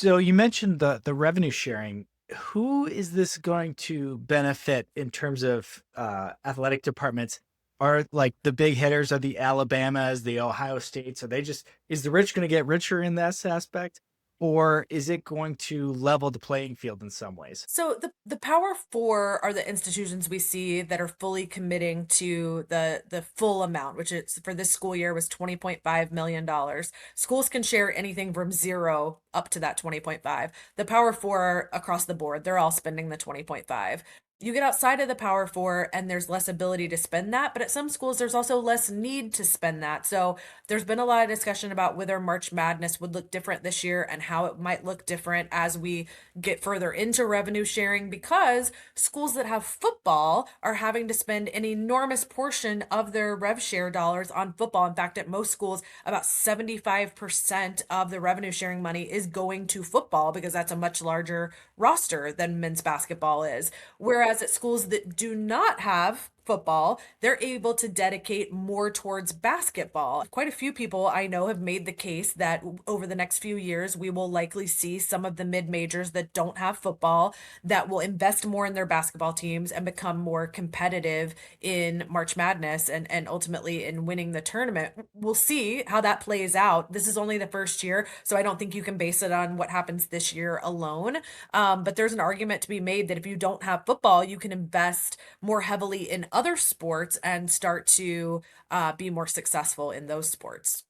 So you mentioned the revenue sharing. Who is this going to benefit in terms of athletic departments? Are like the big hitters, are the Alabamas, the Ohio States, are they just is the rich going to get richer in this aspect? Or is it going to level the playing field in some ways? So the Power Four are the institutions we see that are fully committing to the full amount, which is for this school year was $20.5 million. Schools can share anything from zero up to that 20.5. The Power Four across the board, they're all spending the 20.5. You get outside of the Power Four and there's less ability to spend that, but at some schools there's also less need to spend that. So there's been a lot of discussion about whether March Madness would look different this year and how it might look different as we get further into revenue sharing, because schools that have football are having to spend an enormous portion of their rev share dollars on football. In fact, at most schools, about 75% of the revenue sharing money is going to football because that's a much larger roster than men's basketball is. Whereas at schools that do not have football, they're able to dedicate more towards basketball. Quite a few people I know have made the case that over the next few years, we will likely see some of the mid majors that don't have football that will invest more in their basketball teams and become more competitive in March Madness and ultimately in winning the tournament. We'll see how that plays out. This is only the first year, so I don't think you can base it on what happens this year alone. But there's an argument to be made that if you don't have football, you can invest more heavily in other sports and start to be more successful in those sports.